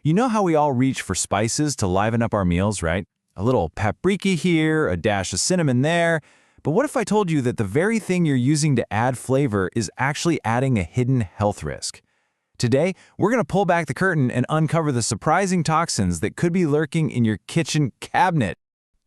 You know how we all reach for spices to liven up our meals, right? A little paprika here, a dash of cinnamon there. But what if I told you that the very thing you're using to add flavor is actually adding a hidden health risk? Today, we're going to pull back the curtain and uncover the surprising toxins that could be lurking in your kitchen cabinet.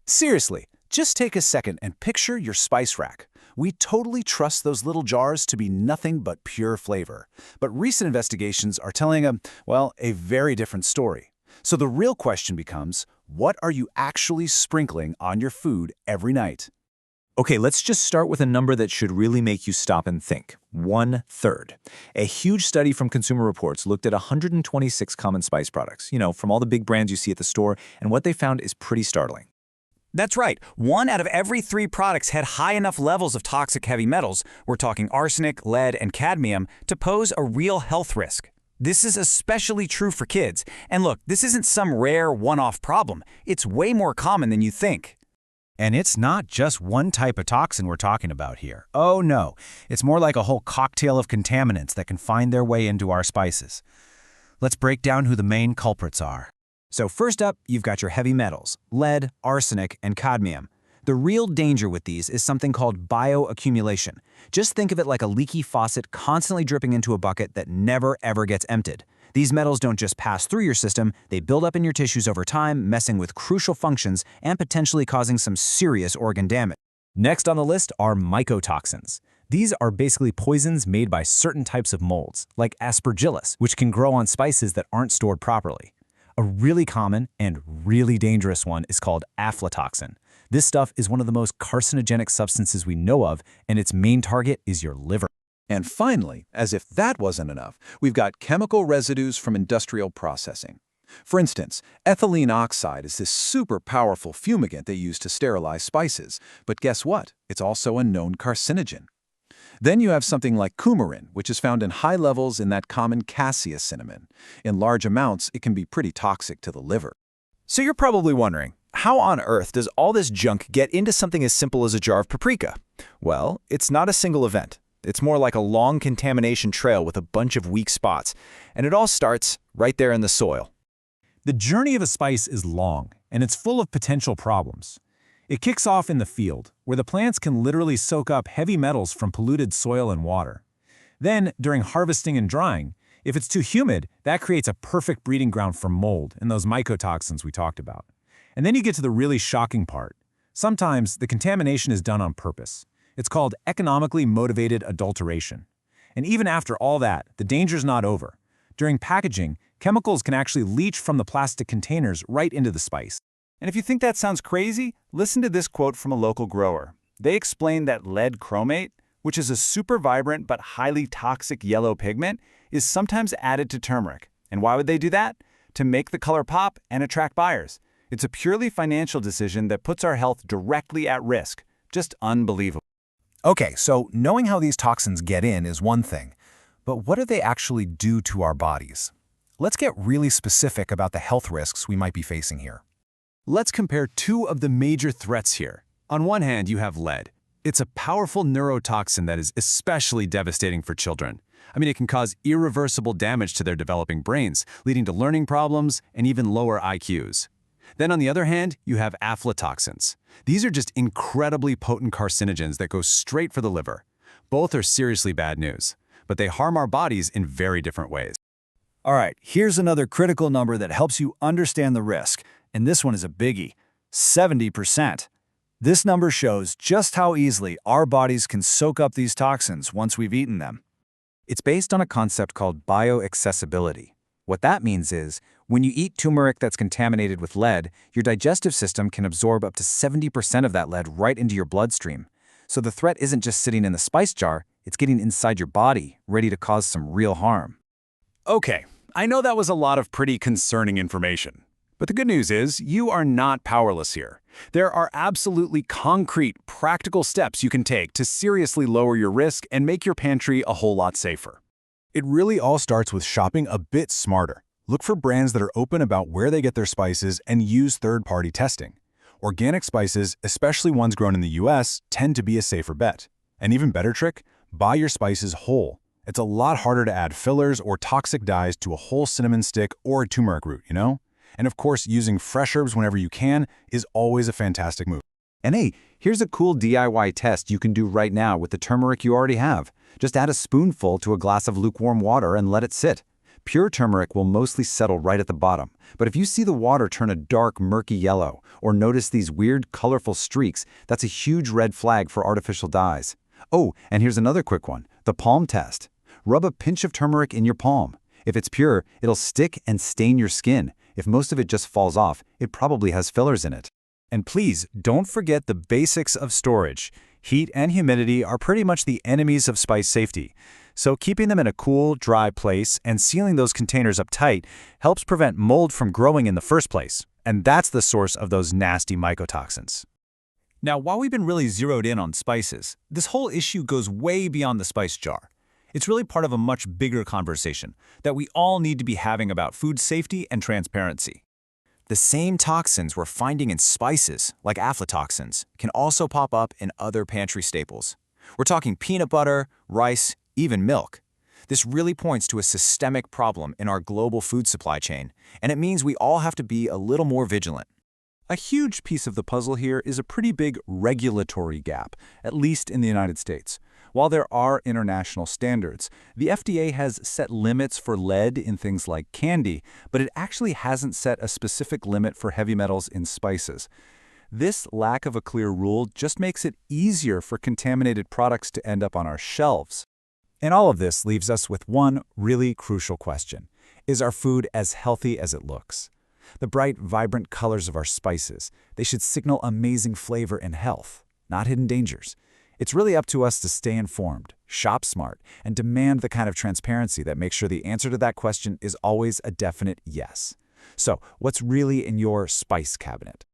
Seriously, just take a second and picture your spice rack. We totally trust those little jars to be nothing but pure flavor. But recent investigations are telling a very different story. So the real question becomes, what are you actually sprinkling on your food every night? Okay, let's just start with a number that should really make you stop and think. 1/3. A huge study from Consumer Reports looked at 126 common spice products, from all the big brands you see at the store, and what they found is pretty startling. That's right. 1 out of every 3 products had high enough levels of toxic heavy metals, we're talking arsenic, lead, and cadmium, to pose a real health risk. This is especially true for kids. And look, this isn't some rare one-off problem. It's way more common than you think. And it's not just one type of toxin we're talking about here. Oh no, it's more like a whole cocktail of contaminants that can find their way into our spices. Let's break down who the main culprits are. So first up, you've got your heavy metals, lead, arsenic, and cadmium. The real danger with these is something called bioaccumulation. Just think of it like a leaky faucet constantly dripping into a bucket that never ever gets emptied. These metals don't just pass through your system, they build up in your tissues over time, messing with crucial functions and potentially causing some serious organ damage. Next on the list are mycotoxins. These are basically poisons made by certain types of molds, like aspergillus, which can grow on spices that aren't stored properly. A really common and really dangerous one is called aflatoxin. This stuff is one of the most carcinogenic substances we know of, and its main target is your liver. And finally, as if that wasn't enough, we've got chemical residues from industrial processing. For instance, ethylene oxide is this super powerful fumigant they use to sterilize spices. But guess what? It's also a known carcinogen. Then you have something like coumarin, which is found in high levels in that common cassia cinnamon. In large amounts, it can be pretty toxic to the liver. So you're probably wondering, how on earth does all this junk get into something as simple as a jar of paprika? Well, it's not a single event. It's more like a long contamination trail with a bunch of weak spots. And it all starts right there in the soil. The journey of a spice is long, and it's full of potential problems. It kicks off in the field, where the plants can literally soak up heavy metals from polluted soil and water. Then, during harvesting and drying, if it's too humid, that creates a perfect breeding ground for mold and those mycotoxins we talked about. And then you get to the really shocking part. Sometimes the contamination is done on purpose. It's called economically motivated adulteration. And even after all that, the danger's not over. During packaging, chemicals can actually leach from the plastic containers right into the spice. And if you think that sounds crazy, listen to this quote from a local grower. They explain that lead chromate, which is a super vibrant but highly toxic yellow pigment, is sometimes added to turmeric. And why would they do that? To make the color pop and attract buyers. It's a purely financial decision that puts our health directly at risk. Just unbelievable. Okay, so knowing how these toxins get in is one thing, but what do they actually do to our bodies? Let's get really specific about the health risks we might be facing here. Let's compare 2 of the major threats here. On one hand, you have lead. It's a powerful neurotoxin that is especially devastating for children. It can cause irreversible damage to their developing brains, leading to learning problems and even lower IQs. Then on the other hand, you have aflatoxins. These are just incredibly potent carcinogens that go straight for the liver. Both are seriously bad news, but they harm our bodies in very different ways. All right, here's another critical number that helps you understand the risk, and this one is a biggie: 70%. This number shows just how easily our bodies can soak up these toxins once we've eaten them. It's based on a concept called bioaccessibility. What that means is, when you eat turmeric that's contaminated with lead, your digestive system can absorb up to 70% of that lead right into your bloodstream. So the threat isn't just sitting in the spice jar, it's getting inside your body, ready to cause some real harm. Okay, I know that was a lot of pretty concerning information. But the good news is, you are not powerless here. There are absolutely concrete, practical steps you can take to seriously lower your risk and make your pantry a whole lot safer. It really all starts with shopping a bit smarter. Look for brands that are open about where they get their spices and use third-party testing. Organic spices, especially ones grown in the US, tend to be a safer bet. An even better trick? Buy your spices whole. It's a lot harder to add fillers or toxic dyes to a whole cinnamon stick or a turmeric root, you know? And of course, using fresh herbs whenever you can is always a fantastic move. And hey, here's a cool DIY test you can do right now with the turmeric you already have. Just add a spoonful to a glass of lukewarm water and let it sit. Pure turmeric will mostly settle right at the bottom, but if you see the water turn a dark, murky yellow, or notice these weird, colorful streaks, that's a huge red flag for artificial dyes. Oh, and here's another quick one, the palm test. Rub a pinch of turmeric in your palm. If it's pure, it'll stick and stain your skin. If most of it just falls off, it probably has fillers in it. And please, don't forget the basics of storage. Heat and humidity are pretty much the enemies of spice safety. So keeping them in a cool, dry place and sealing those containers up tight helps prevent mold from growing in the first place. And that's the source of those nasty mycotoxins. Now, while we've been really zeroed in on spices, this whole issue goes way beyond the spice jar. It's really part of a much bigger conversation that we all need to be having about food safety and transparency. The same toxins we're finding in spices, like aflatoxins, can also pop up in other pantry staples. We're talking peanut butter, rice, even milk. This really points to a systemic problem in our global food supply chain, and it means we all have to be a little more vigilant. A huge piece of the puzzle here is a pretty big regulatory gap, at least in the United States. While there are international standards, the FDA has set limits for lead in things like candy, but it actually hasn't set a specific limit for heavy metals in spices. This lack of a clear rule just makes it easier for contaminated products to end up on our shelves. And all of this leaves us with one really crucial question. Is our food as healthy as it looks? The bright, vibrant colors of our spices, they should signal amazing flavor and health, not hidden dangers. It's really up to us to stay informed, shop smart, and demand the kind of transparency that makes sure the answer to that question is always a definite yes. So, what's really in your spice cabinet?